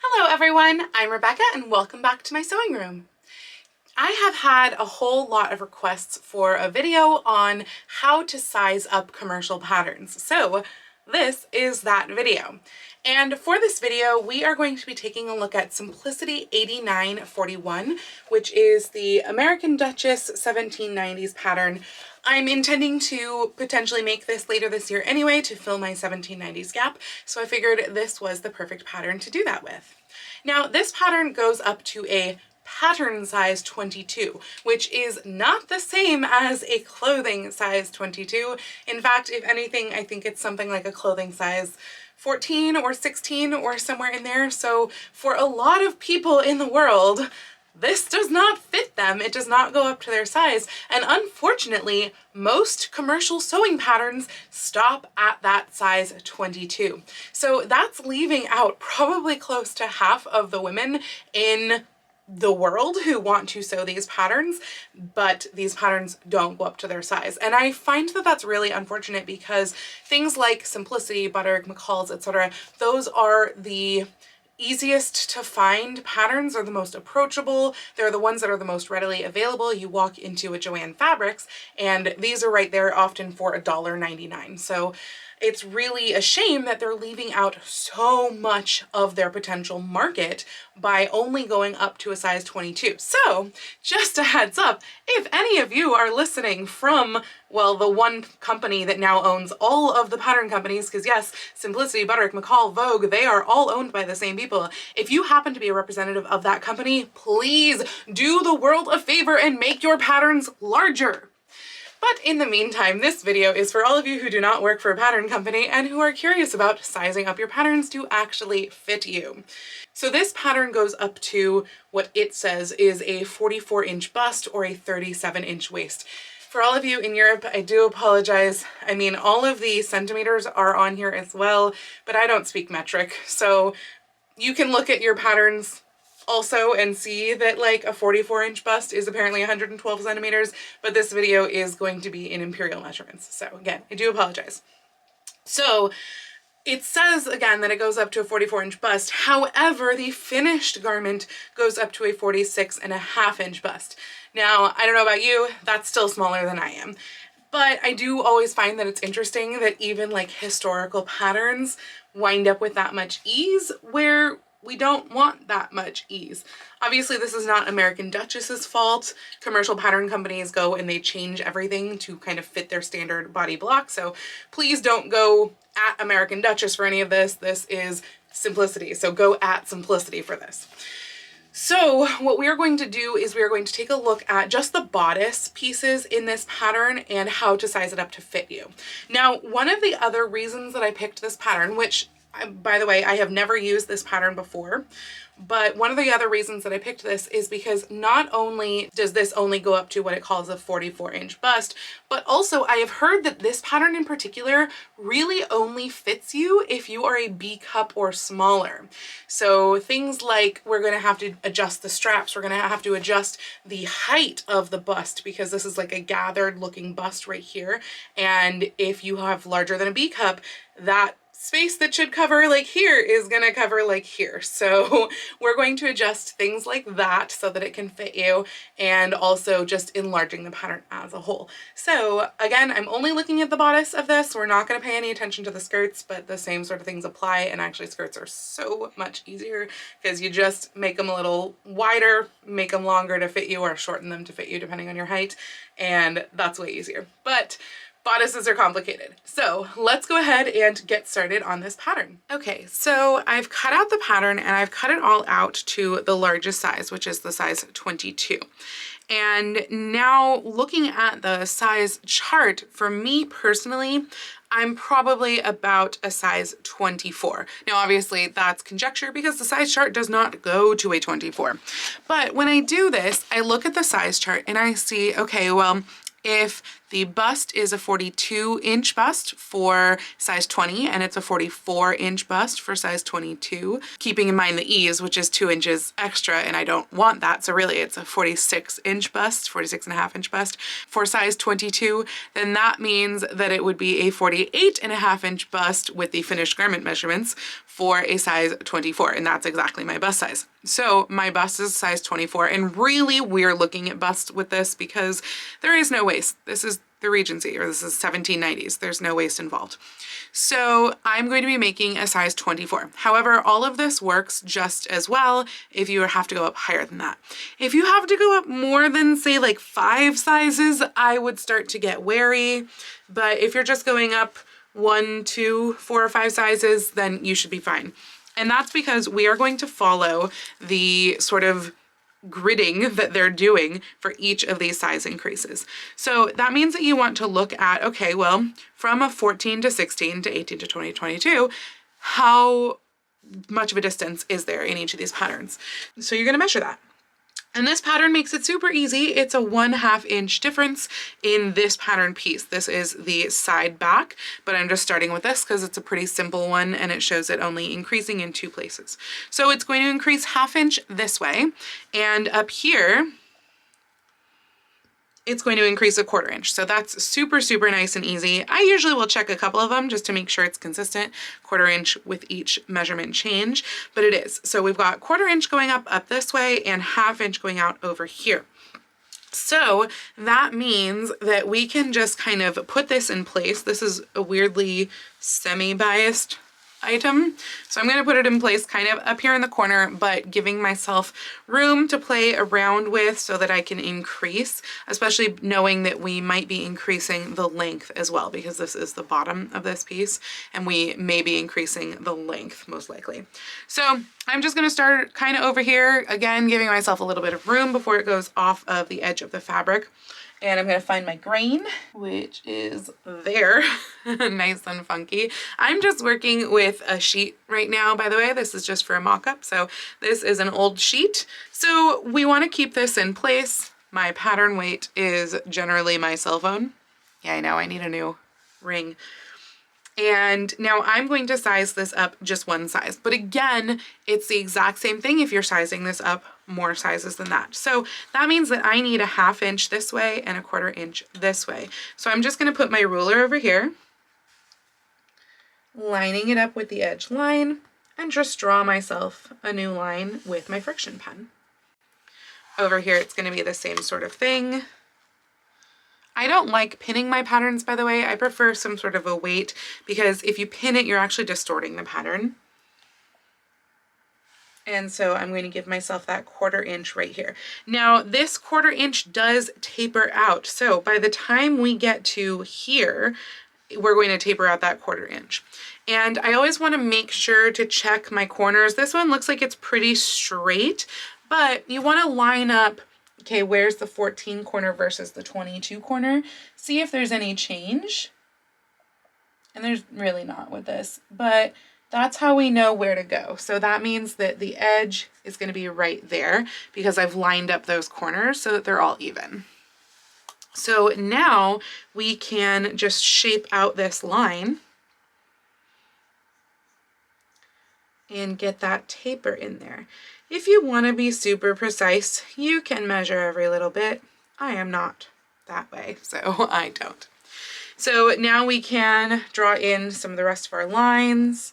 Hello everyone, I'm Rebecca and welcome back to my sewing room. I have had a whole lot of requests for a video on how to size up commercial patterns, so this is that video. And for this video, we are going to be taking a look at Simplicity 8941, which is the American Duchess 1790s pattern. I'm intending to potentially make this later this year anyway to fill my 1790s gap, so I figured this was the perfect pattern to do that with. Now, this pattern goes up to a pattern size 22, which is not the same as a clothing size 22. In fact, if anything, I think it's something like a clothing size 14 or 16 or somewhere in there. So for a lot of people in the world, this does not fit them. It does not go up to their size. And unfortunately, most commercial sewing patterns stop at that size 22. So that's leaving out probably close to half of the women in the world who want to sew these patterns, but these patterns don't go up to their size. And I find that that's really unfortunate because things like Simplicity, Butterick, McCalls, etc., those are the easiest to find patterns, are the most approachable. They're the ones that are the most readily available. You walk into a Joann Fabrics and these are right there often for $1.99. So it's really a shame that they're leaving out so much of their potential market by only going up to a size 22. So just a heads up, if any of you are listening from, well, the one company that now owns all of the pattern companies, because yes, Simplicity, Butterick, McCall, Vogue, they are all owned by the same people. If you happen to be a representative of that company, please do the world a favor and make your patterns larger. But in the meantime, this video is for all of you who do not work for a pattern company and who are curious about sizing up your patterns to actually fit you. So this pattern goes up to what it says is a 44-inch bust or a 37-inch waist. For all of you in Europe, I do apologize. I mean, all of the centimeters are on here as well, but I don't speak metric. So you can look at your patterns also and see that like a 44-inch bust is apparently 112 centimeters, but this video is going to be in imperial measurements. So again, I do apologize. So it says again that it goes up to a 44-inch bust. However, the finished garment goes up to a 46.5-inch bust. Now, I don't know about you, that's still smaller than I am. But I do always find that it's interesting that even like historical patterns wind up with that much ease where we don't want that much ease. Obviously, this is not American Duchess's fault. Commercial pattern companies go and they change everything to kind of fit their standard body block. So please don't go at American Duchess for any of this. This is Simplicity. So go at Simplicity for this. So what we are going to do is we are going to take a look at just the bodice pieces in this pattern and how to size it up to fit you. Now, one of the other reasons that I picked this pattern, which by the way, I have never used this pattern before, but one of the other reasons that I picked this is because not only does this only go up to what it calls a 44-inch bust, but also I have heard that this pattern in particular really only fits you if you are a B cup or smaller. So things like we're going to have to adjust the straps, we're going to have to adjust the height of the bust because this is like a gathered looking bust right here. And if you have larger than a B cup, that space that should cover like here is gonna cover like here. So we're going to adjust things like that so that it can fit you, and also just enlarging the pattern as a whole. So again, I'm only looking at the bodice of this. We're not gonna pay any attention to the skirts, but the same sort of things apply. And actually skirts are so much easier because you just make them a little wider, make them longer to fit you, or shorten them to fit you depending on your height. And that's way easier. But bodices are complicated. So let's go ahead and get started on this pattern. Okay, so I've cut out the pattern and I've cut it all out to the largest size, which is the size 22. And now looking at the size chart, for me personally, I'm probably about a size 24. Now, obviously that's conjecture because the size chart does not go to a 24. But when I do this, I look at the size chart and I see, okay, well, If the bust is a 42-inch bust for size 20 and it's a 44-inch bust for size 22, keeping in mind the ease, which is 2 inches extra, and I don't want that, so really it's a 46-inch bust, 46.5-inch bust for size 22, then that means that it would be a 48.5-inch bust with the finished garment measurements for a size 24, and that's exactly my bust size. So my bust is size 24, and really we're looking at bust with this because there is no waist. This is the Regency, or this is 1790s. There's no waist involved. So I'm going to be making a size 24. However, all of this works just as well if you have to go up higher than that. If you have to go up more than, say, like 5 sizes, I would start to get wary. But if you're just going up 1, 2, 4, or 5 sizes, then you should be fine. And that's because we are going to follow the sort of gridding that they're doing for each of these size increases. So that means that you want to look at, okay, well, from a 14 to 16 to 18 to 20, 22, how much of a distance is there in each of these patterns? So you're going to measure that. And this pattern makes it super easy. It's a 1/2 inch difference in this pattern piece. This is the side back, but I'm just starting with this because it's a pretty simple one and it shows it only increasing in 2 places. So it's going to increase 1/2 inch this way, and up here, it's going to increase a 1/4 inch. So that's super, super nice and easy. I usually will check a couple of them just to make sure it's consistent, 1/4 inch with each measurement change, but it is. So we've got 1/4 inch going up this way and 1/2 inch going out over here. So that means that we can just kind of put this in place. This is a weirdly semi-biased item. So I'm going to put it in place kind of up here in the corner, but giving myself room to play around with so that I can increase, especially knowing that we might be increasing the length as well, because this is the bottom of this piece and we may be increasing the length most likely. So I'm just going to start kind of over here, again, giving myself a little bit of room before it goes off of the edge of the fabric. And I'm going to find my grain, which is there, nice and funky. I'm just working with a sheet right now, by the way. This is just for a mock-up, so this is an old sheet. So we want to keep this in place. My pattern weight is generally my cell phone. Yeah, I know, I need a new ring. And now I'm going to size this up just 1 size. But again, it's the exact same thing if you're sizing this up more sizes than that. So that means that I need a 1/2 inch this way and a 1/4 inch this way. So I'm just going to put my ruler over here, lining it up with the edge line, and just draw myself a new line with my friction pen. Over here, it's going to be the same sort of thing. I don't like pinning my patterns, by the way. I prefer some sort of a weight, because if you pin it, you're actually distorting the pattern. And so I'm going to give myself that 1/4 inch right here. Now this 1/4 inch does taper out. So by the time we get to here, we're going to taper out that 1/4 inch. And I always want to make sure to check my corners. This one looks like it's pretty straight, but you want to line up, okay, where's the 14 corner versus the 22 corner? See if there's any change. And there's really not with this, but that's how we know where to go. So that means that the edge is going to be right there because I've lined up those corners so that they're all even. So now we can just shape out this line and get that taper in there. If you want to be super precise, you can measure every little bit. I am not that way, so I don't. So now we can draw in some of the rest of our lines.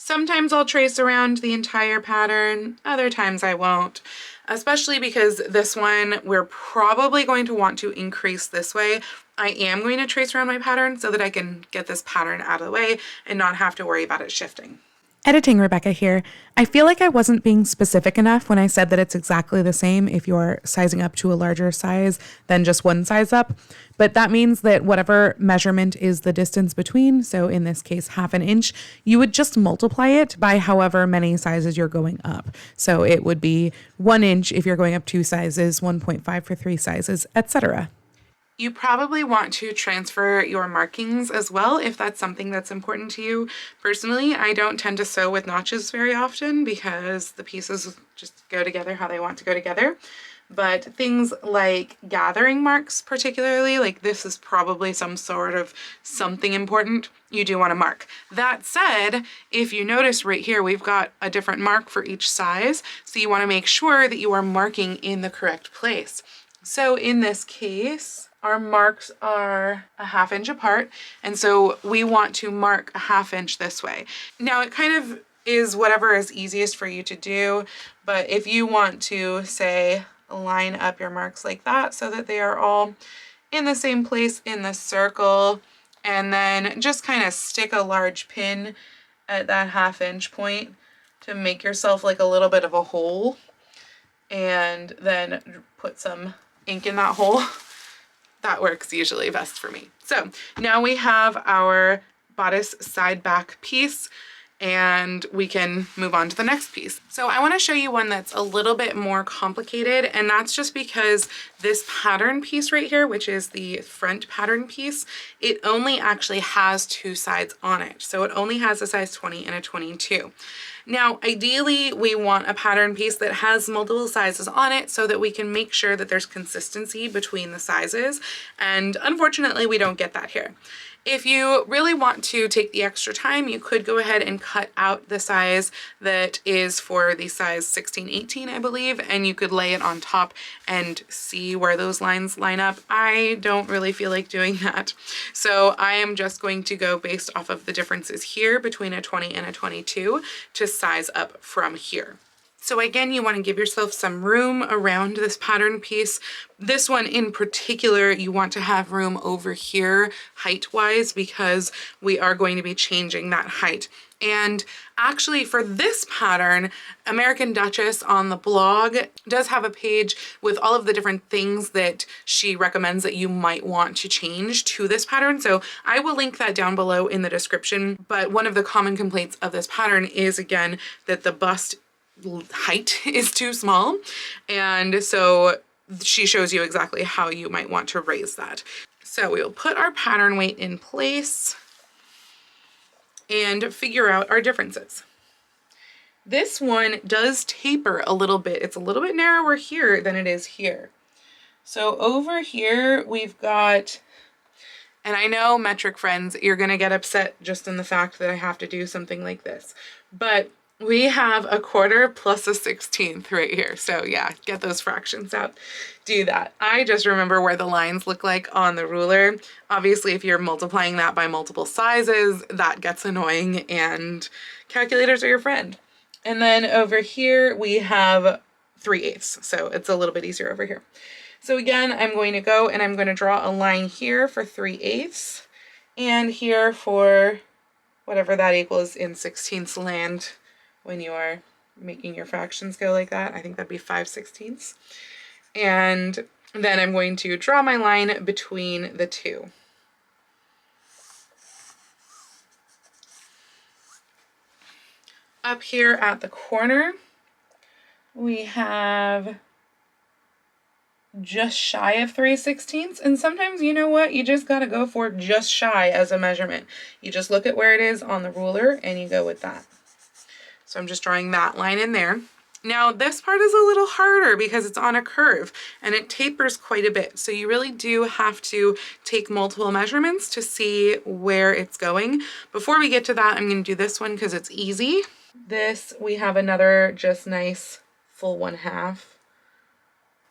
Sometimes I'll trace around the entire pattern, other times I won't, especially because this one we're probably going to want to increase this way. I am going to trace around my pattern so that I can get this pattern out of the way and not have to worry about it shifting. Editing Rebecca here. I feel like I wasn't being specific enough when I said that it's exactly the same if you're sizing up to a larger size than just 1 size up. But that means that whatever measurement is the distance between, so in this case 1/2 inch, you would just multiply it by however many sizes you're going up. So it would be 1 inch if you're going up 2 sizes, 1.5 for 3 sizes, etc. You probably want to transfer your markings as well if that's something that's important to you. Personally, I don't tend to sew with notches very often because the pieces just go together how they want to go together. but things like gathering marks particularly, like this is probably some sort of something important, you do want to mark. That said, if you notice right here, we've got a different mark for each size, so you want to make sure that you are marking in the correct place. So in this case, our marks are a 1/2 inch apart, and so we want to mark a 1/2 inch this way. Now it kind of is whatever is easiest for you to do, but if you want to, say, line up your marks like that so that they are all in the same place in the circle, and then just kind of stick a large pin at that 1/2 inch point to make yourself like a little bit of a hole, and then put some ink in that hole. That works usually best for me. So now we have our bodice side back piece, and we can move on to the next piece. So I want to show you one that's a little bit more complicated, and that's just because this pattern piece right here, which is the front pattern piece, it only actually has 2 sides on it. So it only has a size 20 and a 22. Now, ideally, we want a pattern piece that has multiple sizes on it so that we can make sure that there's consistency between the sizes, and unfortunately, we don't get that here. If you really want to take the extra time, you could go ahead and cut out the size that is for the size 16-18, I believe, and you could lay it on top and see where those lines line up. I don't really feel like doing that. So I am just going to go based off of the differences here between a 20 and a 22 to size up from here. So again, you want to give yourself some room around this pattern piece. This one in particular, you want to have room over here height-wise because we are going to be changing that height. And actually for this pattern, American Duchess on the blog does have a page with all of the different things that she recommends that you might want to change to this pattern. So I will link that down below in the description. But one of the common complaints of this pattern is, again, that the bust height is too small, and so she shows you exactly how you might want to raise that. So we'll put our pattern weight in place and figure out our differences. This one does taper a little bit. It's a little bit narrower here than it is here. So over here we've got, and I know metric friends, you're gonna get upset just in the fact that I have to do something like this, but we have a 1/4 plus a 16th right here. So yeah, get those fractions out, do that. I just remember where the lines look like on the ruler. Obviously, if you're multiplying that by multiple sizes, that gets annoying, and calculators are your friend. And then over here, we have 3/8. So it's a little bit easier over here. So again, I'm going to go and I'm going to draw a line here for 3/8 and here for whatever that equals in 16ths land. When you are making your fractions go like that, I think that'd be 5/16. And then I'm going to draw my line between the two. Up here at the corner, we have just shy of 3/16, and sometimes, you know what, you just got to go for just shy as a measurement. You just look at where it is on the ruler and you go with that. So I'm just drawing that line in there. Now this part is a little harder because it's on a curve and it tapers quite a bit. So you really do have to take multiple measurements to see where it's going. Before we get to that, I'm going to do this one because it's easy. This, we have another just nice full 1/2.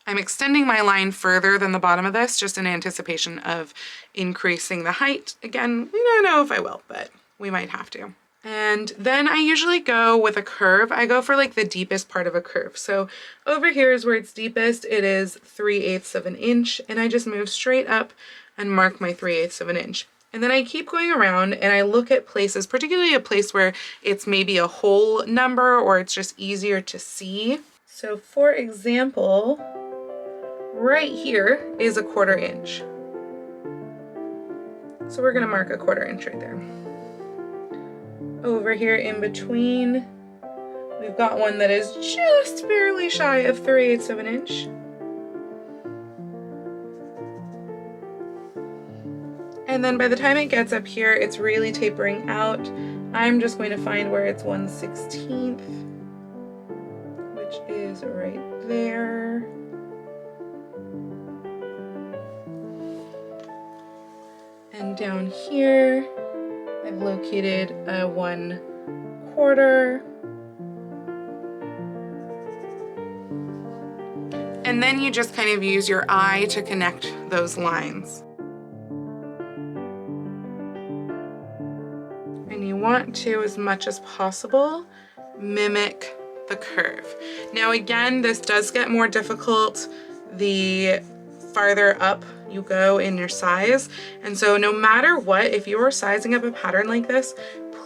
I'm extending my line further than the bottom of this just in anticipation of increasing the height. Again, we don't know if I will, but we might have to. And then I usually go with a curve. I go for like the deepest part of a curve. So over here is where it's deepest. It is 3/8 of an inch, and I just move straight up and mark my 3/8 of an inch. And then I keep going around and I look at places, particularly a place where it's maybe a whole number or it's just easier to see. So for example, right here is a 1/4 inch. So we're gonna mark a 1/4 inch right there. Over here in between, we've got one that is just barely shy of 3/8 of an inch. And then by the time it gets up here, it's really tapering out. I'm just going to find where it's 1/16, which is right there. down here, I've located a 1/4. And then you just kind of use your eye to connect those lines. And you want to, as much as possible, mimic the curve. Now again, this does get more difficult the farther up you go in your size. And so no matter what, if you are sizing up a pattern like this,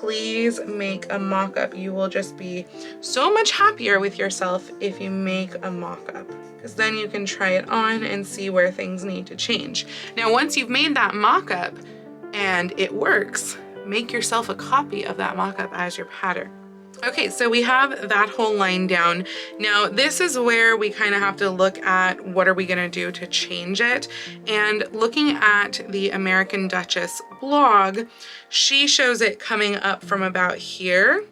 please make a mock-up. You will just be so much happier with yourself if you make a mock-up, because then you can try it on and see where things need to change. Now, once you've made that mock-up and it works, make yourself a copy of that mock-up as your pattern. Okay, so we have that whole line down. Now, this is where we kind of have to look at what are we gonna do to change it. And looking at the American Duchess blog, she shows it coming up from about here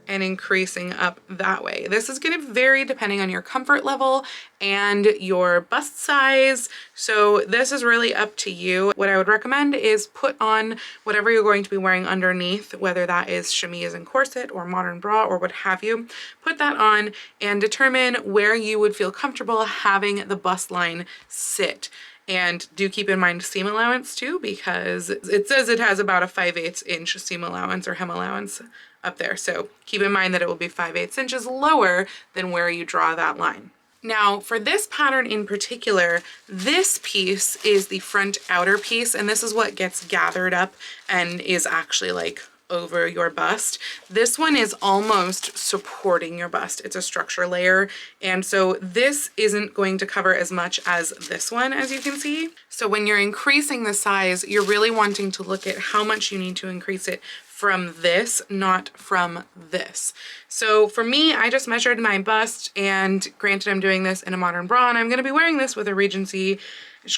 and increasing up that way. This is going to vary depending on your comfort level and your bust size. So this is really up to you. What I would recommend is put on whatever you're going to be wearing underneath, whether that is chemise and corset or modern bra or what have you. Put that on and determine where you would feel comfortable having the bust line sit. And do keep in mind seam allowance too, because it says it has about a 5/8 inch seam allowance or hem allowance up there. So keep in mind that it will be 5/8 inches lower than where you draw that line. Now for this pattern in particular, this piece is the front outer piece, and this is what gets gathered up and is actually like over your bust. This one is almost supporting your bust. It's a structure layer. And so this isn't going to cover as much as this one, as you can see. So when you're increasing the size, you're really wanting to look at how much you need to increase it from this, not from this. So for me, I just measured my bust, and granted I'm doing this in a modern bra, and I'm gonna be wearing this with a Regency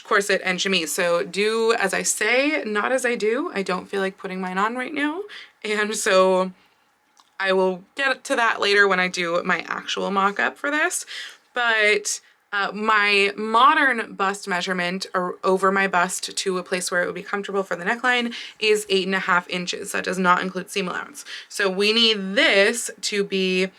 corset and chemise. So do as I say, not as I do. I don't feel like putting mine on right now. And so I will get to that later when I do my actual mock-up for this. But my modern bust measurement, or over my bust to a place where it would be comfortable for the neckline, is 8.5 inches. That does not include seam allowance. So we need this to be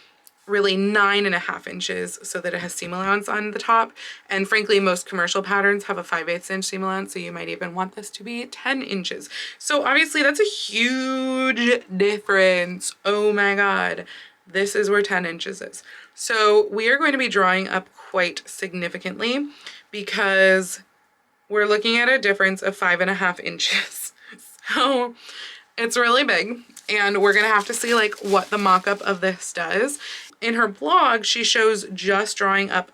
really 9.5 inches so that it has seam allowance on the top. And frankly, most commercial patterns have a 5/8 inch seam allowance, so you might even want this to be 10 inches. So obviously that's a huge difference. Oh my God, this is where 10 inches is. So we are going to be drawing up quite significantly because we're looking at a difference of 5.5 inches. So it's really big, and we're gonna have to see like what the mock-up of this does. In her blog, she shows just drawing up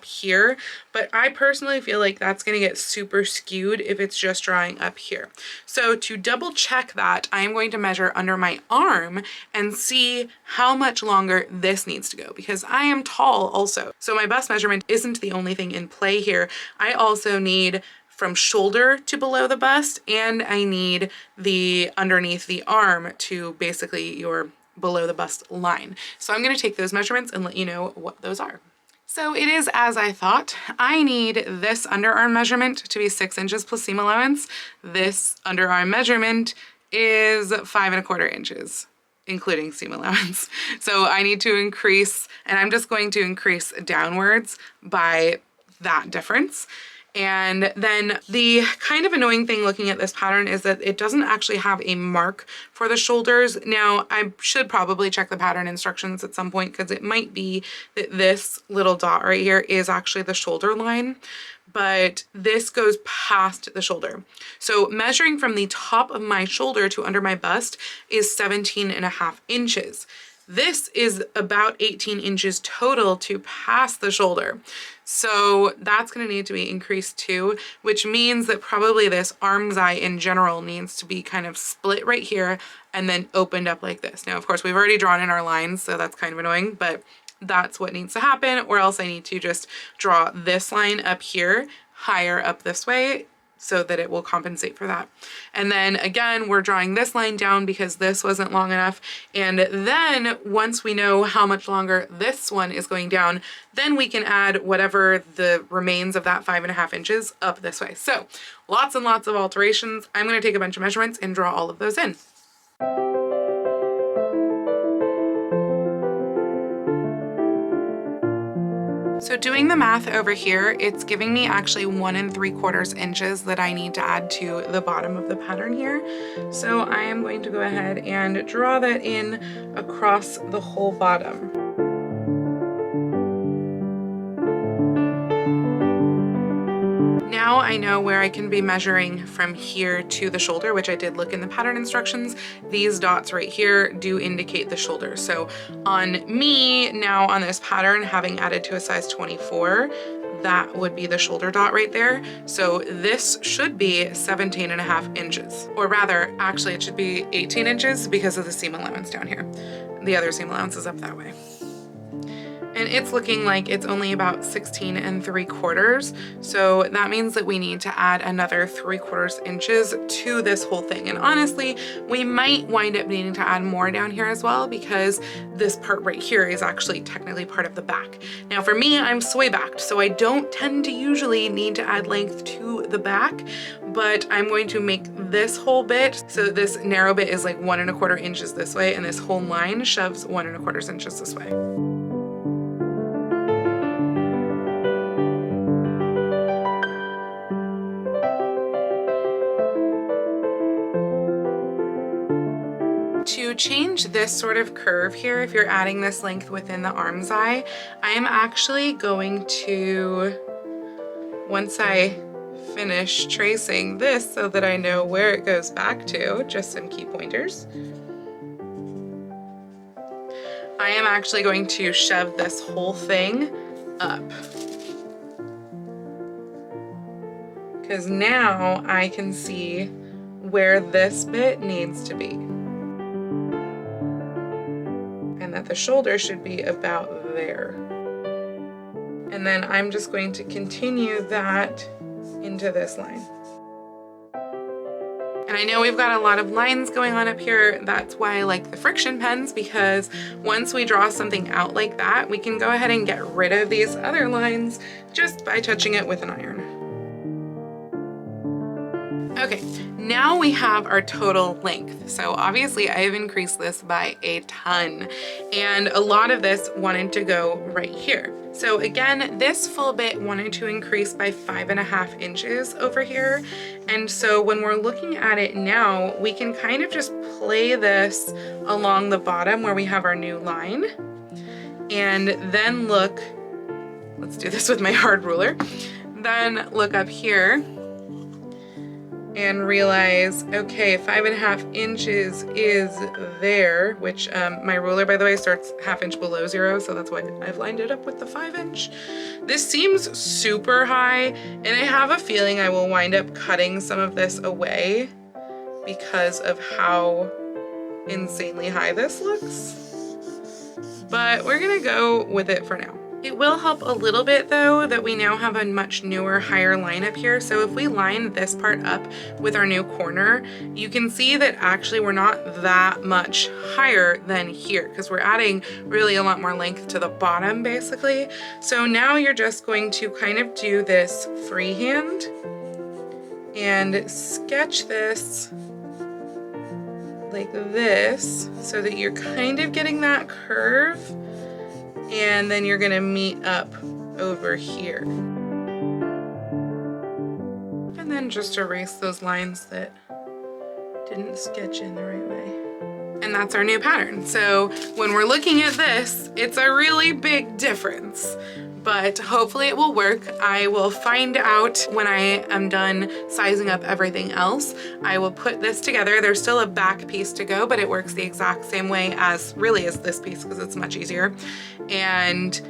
here, but I personally feel like that's gonna get super skewed if it's just drawing up here. So to double check that, I am going to measure under my arm and see how much longer this needs to go, because I am tall also. So my bust measurement isn't the only thing in play here. I also need from shoulder to below the bust, and I need the underneath the arm to basically your below the bust line. So I'm going to take those measurements and let you know what those are. So it is as I thought. I need this underarm measurement to be 6 inches plus seam allowance. This underarm measurement is 5.25 inches, including seam allowance. So I need to increase, and I'm just going to increase downwards by that difference. And then the kind of annoying thing looking at this pattern is that it doesn't actually have a mark for the shoulders. Now, I should probably check the pattern instructions at some point, because it might be that this little dot right here is actually the shoulder line, but this goes past the shoulder. So measuring from the top of my shoulder to under my bust is 17.5 inches. This is about 18 inches total to pass the shoulder. So that's going to need to be increased too, which means that probably this arm's eye in general needs to be kind of split right here and then opened up like this. Now, of course, we've already drawn in our lines, so that's kind of annoying, but that's what needs to happen, or else I need to just draw this line up here higher up this way so that it will compensate for that. And then again, we're drawing this line down because this wasn't long enough. And then once we know how much longer this one is going down, then we can add whatever the remains of that 5.5 inches up this way. So lots and lots of alterations. I'm going to take a bunch of measurements and draw all of those in. So doing the math over here, it's giving me actually 1 3/4 inches that I need to add to the bottom of the pattern here. So I am going to go ahead and draw that in across the whole bottom. Now I know where I can be measuring from here to the shoulder, which I did look in the pattern instructions. These dots right here do indicate the shoulder. So on me now on this pattern, having added to a size 24, that would be the shoulder dot right there. So this should be 17.5 inches, or rather, actually it should be 18 inches because of the seam allowance down here. The other seam allowance is up that way. And it's looking like it's only about 16 3/4. So that means that we need to add another 3/4 inches to this whole thing. And honestly, we might wind up needing to add more down here as well, because this part right here is actually technically part of the back. Now for me, I'm sway backed, so I don't tend to usually need to add length to the back, but I'm going to make this whole bit, so this narrow bit is like 1 1/4 inches this way, and this whole line shoves 1 1/4 inches this way. To change this sort of curve here, if you're adding this length within the arm's eye, I am actually going to, once I finish tracing this so that I know where it goes back to, just some key pointers, I am actually going to shove this whole thing up. Because now I can see where this bit needs to be. That the shoulder should be about there. And then I'm just going to continue that into this line. And I know we've got a lot of lines going on up here. That's why I like the friction pens, because once we draw something out like that, we can go ahead and get rid of these other lines just by touching it with an iron. Okay, now we have our total length. So obviously I have increased this by a ton, and a lot of this wanted to go right here. So again, this full bit wanted to increase by 5.5 inches over here. And so when we're looking at it now, we can kind of just play this along the bottom where we have our new line, and then look, let's do this with my hard ruler, then look up here and realize, okay, 5.5 inches is there, which my ruler, by the way, starts 1/2 inch below 0, so that's why I've lined it up with the 5 inch. This seems super high, and I have a feeling I will wind up cutting some of this away because of how insanely high this looks. But we're gonna go with it for now. It will help a little bit though that we now have a much newer, higher line up here. So if we line this part up with our new corner, you can see that actually we're not that much higher than here, because we're adding really a lot more length to the bottom basically. So now you're just going to kind of do this freehand and sketch this like this so that you're kind of getting that curve. And then you're gonna meet up over here. And then just erase those lines that didn't sketch in the right way. And that's our new pattern. So when we're looking at this, it's a really big difference, but hopefully it will work. I will find out when I am done sizing up everything else. I will put this together. There's still a back piece to go, but it works the exact same way as this piece because it's much easier. And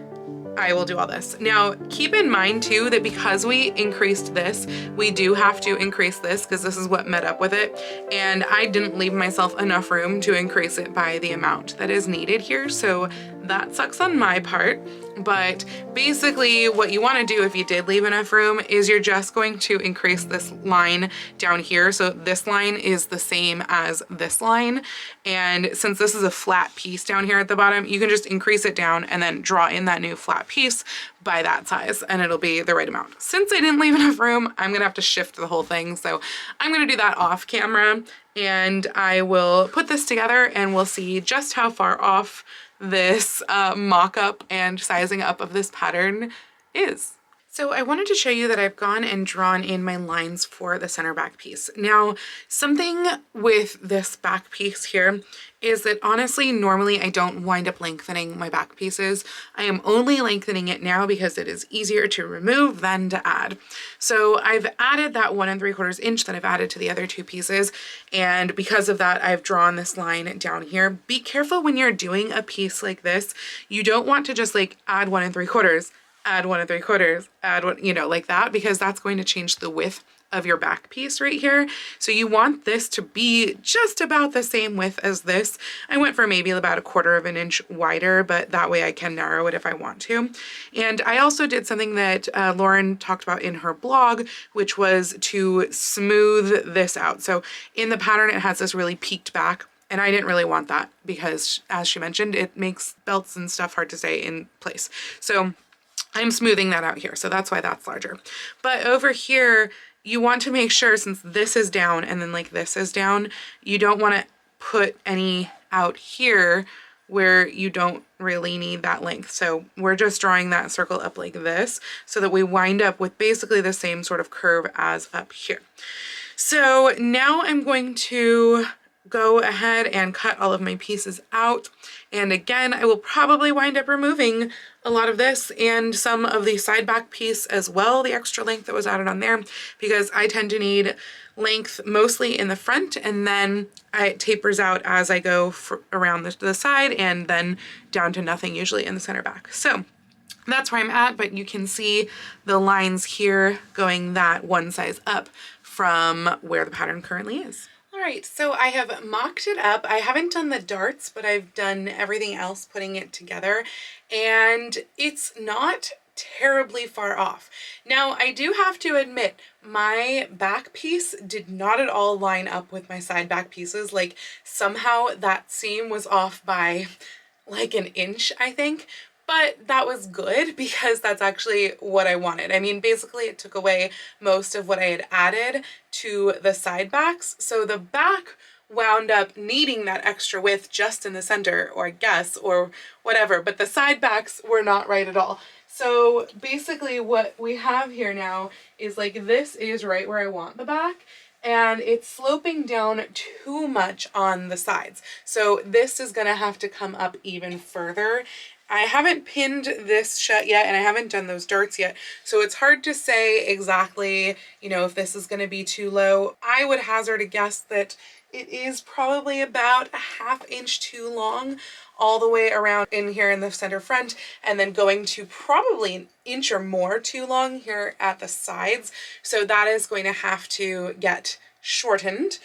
I will do all this. Now, keep in mind too that because we increased this, we do have to increase this because this is what met up with it. And I didn't leave myself enough room to increase it by the amount that is needed here. So that sucks on my part. But basically what you want to do if you did leave enough room is you're just going to increase this line down here. So this line is the same as this line. And since this is a flat piece down here at the bottom, you can just increase it down and then draw in that new flat piece by that size and it'll be the right amount. Since I didn't leave enough room, I'm gonna have to shift the whole thing. So I'm gonna do that off camera and I will put this together and we'll see just how far off this mock-up and sizing up of this pattern is. So I wanted to show you that I've gone and drawn in my lines for the center back piece. Now, something with this back piece here is that honestly, normally I don't wind up lengthening my back pieces. I am only lengthening it now because it is easier to remove than to add. So I've added that 1 3/4 inch that I've added to the other 2 pieces. And because of that, I've drawn this line down here. Be careful when you're doing a piece like this. You don't want to just like add 1 3/4, add 1 3/4, add one, you know, like that, because that's going to change the width of your back piece right here. So you want this to be just about the same width as this. I went for maybe about 1/4 inch wider, but that way I can narrow it if I want to. And I also did something that Lauren talked about in her blog, which was to smooth this out. So in the pattern, it has this really peaked back. And I didn't really want that because, as she mentioned, it makes belts and stuff hard to stay in place. So I'm smoothing that out here. So that's why that's larger. But over here, you want to make sure, since this is down and then like this is down, you don't want to put any out here where you don't really need that length. So we're just drawing that circle up like this so that we wind up with basically the same sort of curve as up here. So now I'm going to go ahead and cut all of my pieces out. And again, I will probably wind up removing a lot of this and some of the side back piece as well, the extra length that was added on there, because I tend to need length mostly in the front and then it tapers out as I go around the side and then down to nothing usually in the center back. So that's where I'm at, but you can see the lines here going that one size up from where the pattern currently is. All right, so I have mocked it up. I haven't done the darts, but I've done everything else putting it together, and it's not terribly far off. Now, I do have to admit, my back piece did not at all line up with my side back pieces. Like, somehow that seam was off by like 1 inch, I think. But that was good because that's actually what I wanted. I mean, basically it took away most of what I had added to the side backs. So the back wound up needing that extra width just in the center, or I guess, or whatever, but the side backs were not right at all. So basically what we have here now is like, this is right where I want the back, and it's sloping down too much on the sides. So this is gonna have to come up even further. I haven't pinned this shut yet and I haven't done those darts yet, so it's hard to say exactly, you know, if this is going to be too low. I would hazard a guess that it is probably about a 1/2 inch too long all the way around in here in the center front, and then going to probably 1 inch or more too long here at the sides. So that is going to have to get shortened.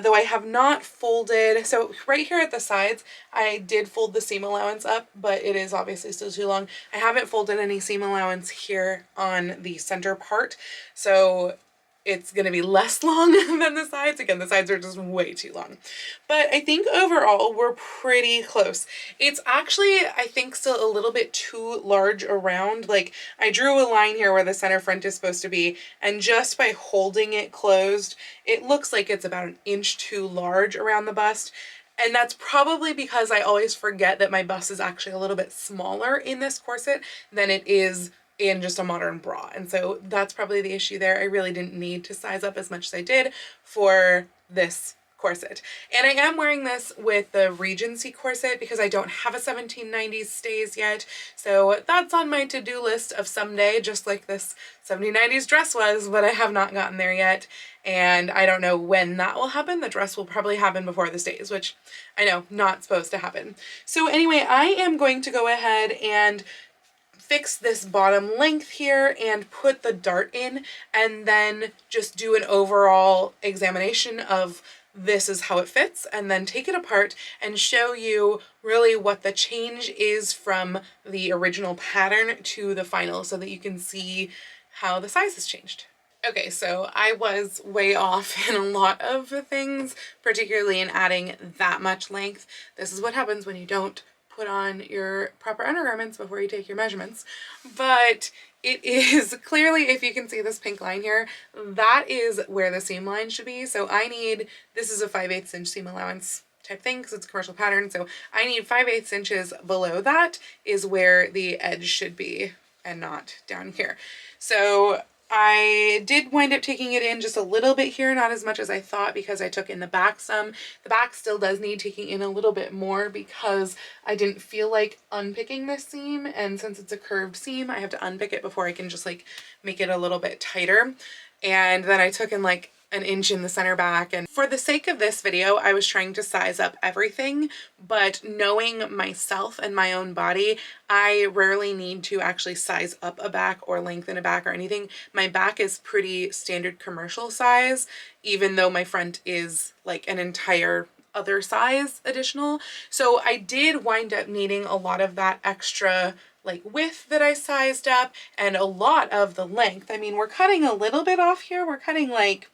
Though I have not folded, so right here at the sides, I did fold the seam allowance up, but it is obviously still too long. I haven't folded any seam allowance here on the center part, so it's going to be less long than the sides. Again, the sides are just way too long. But I think overall we're pretty close. It's actually, I think, still a little bit too large around. Like, I drew a line here where the center front is supposed to be, and just by holding it closed, it looks like it's about 1 inch too large around the bust. And that's probably because I always forget that my bust is actually a little bit smaller in this corset than it is in just a modern bra. And so that's probably the issue there. I really didn't need to size up as much as I did for this corset. And I am wearing this with the Regency corset because I don't have a 1790s stays yet. So that's on my to-do list of someday, just like this 1790s dress was, but I have not gotten there yet. And I don't know when that will happen. The dress will probably happen before the stays, which I know, not supposed to happen. So anyway, I am going to go ahead and fix this bottom length here and put the dart in, and then just do an overall examination of this is how it fits, and then take it apart and show you really what the change is from the original pattern to the final so that you can see how the size has changed. Okay, so I was way off in a lot of things, particularly in adding that much length. This is what happens when you don't put on your proper undergarments before you take your measurements. But it is clearly, if you can see this pink line here, that is where the seam line should be. So I need, this is a 5/8 inch seam allowance type thing because it's a commercial pattern. So I need 5/8 inches below that is where the edge should be and not down here. So I did wind up taking it in just a little bit here, not as much as I thought because I took in the back some. The back still does need taking in a little bit more because I didn't feel like unpicking this seam, and since it's a curved seam I have to unpick it before I can just like make it a little bit tighter. And then I took in like an inch in the center back, and for the sake of this video I was trying to size up everything, but knowing myself and my own body, I rarely need to actually size up a back or lengthen a back or anything. My back is pretty standard commercial size, even though my front is like an entire other size additional. So I did wind up needing a lot of that extra like width that I sized up and a lot of the length. I mean, we're cutting a little bit off here. We're cutting like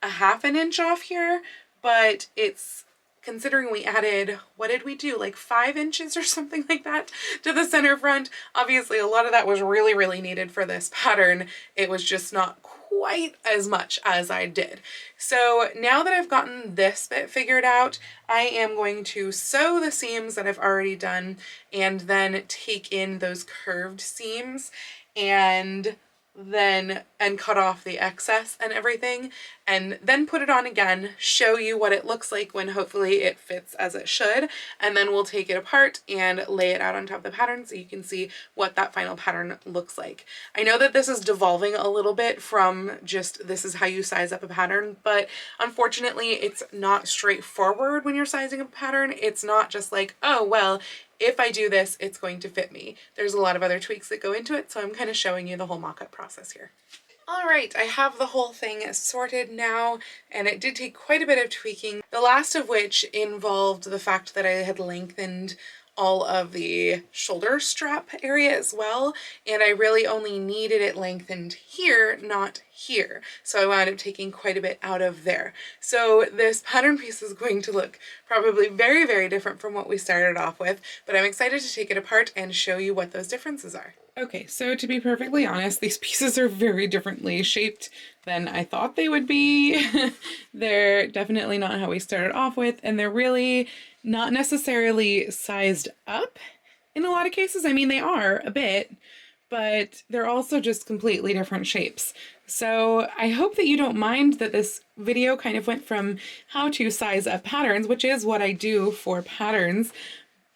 a 1/2 inch off here, but it's, considering we added, what did we do, like 5 inches or something like that to the center front. Obviously a lot of that was really needed for this pattern. It was just not quite as much as I did. So now that I've gotten this bit figured out, I am going to sew the seams that I've already done and then take in those curved seams and cut off the excess and everything, and then put it on again, show you what it looks like when hopefully it fits as it should, and then we'll take it apart and lay it out on top of the pattern so you can see what that final pattern looks like. I know that this is devolving a little bit from just this is how you size up a pattern, but unfortunately it's not straightforward when you're sizing up a pattern. It's not just like, oh well, if I do this, it's going to fit me. There's a lot of other tweaks that go into it, so I'm kind of showing you the whole mock-up process here. All right, I have the whole thing sorted now, and it did take quite a bit of tweaking, the last of which involved the fact that I had lengthened all of the shoulder strap area as well, and I really only needed it lengthened here, not here. So I wound up taking quite a bit out of there. So this pattern piece is going to look probably very different from what we started off with, but I'm excited to take it apart and show you what those differences are. Okay, so to be perfectly honest, these pieces are very differently shaped than I thought they would be. They're definitely not how we started off with, and they're really not necessarily sized up in a lot of cases. I mean, they are a bit, but they're also just completely different shapes. So I hope that you don't mind that this video kind of went from how to size up patterns, which is what I do for patterns,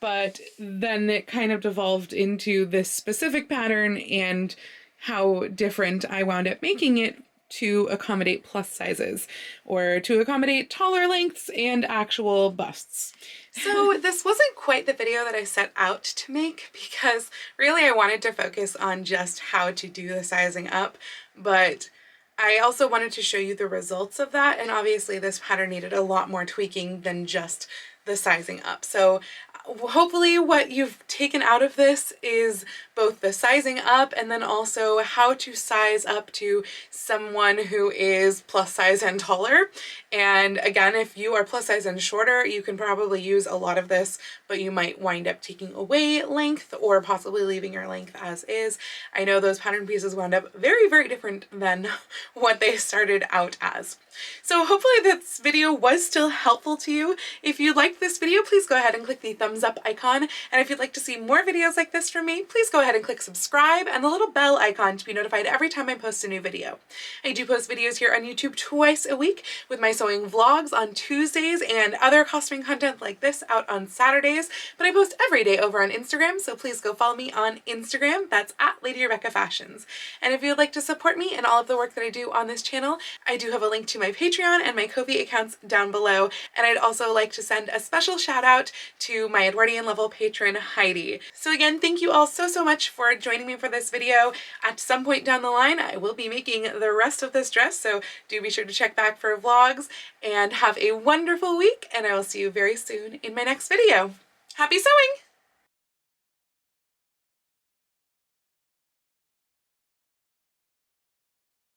but then it kind of devolved into this specific pattern and how different I wound up making it to accommodate plus sizes or to accommodate taller lengths and actual busts. So this wasn't quite the video that I set out to make because really I wanted to focus on just how to do the sizing up, but I also wanted to show you the results of that, and obviously this pattern needed a lot more tweaking than just the sizing up. So hopefully what you've taken out of this is both the sizing up and then also how to size up to someone who is plus size and taller. And again, if you are plus size and shorter, you can probably use a lot of this, but you might wind up taking away length or possibly leaving your length as is. I know those pattern pieces wound up very different than what they started out as. So hopefully this video was still helpful to you. If you liked this video, please go ahead and click the thumbs up icon. And if you'd like to see more videos like this from me, please go ahead and click subscribe and the little bell icon to be notified every time I post a new video. I do post videos here on YouTube twice a week with my sewing vlogs on Tuesdays and other costuming content like this out on Saturdays, but I post every day over on Instagram, so please go follow me on Instagram. That's at Lady Rebecca Fashions. And if you'd like to support me and all of the work that I do on this channel, I do have a link to my Patreon and my Ko-fi accounts down below, and I'd also like to send a special shout out to my Edwardian level patron Heidi. So again, thank you all so much for joining me for this video. At some point down the line, I will be making the rest of this dress, so do be sure to check back for vlogs, and have a wonderful week, and I will see you very soon in my next video. Happy sewing!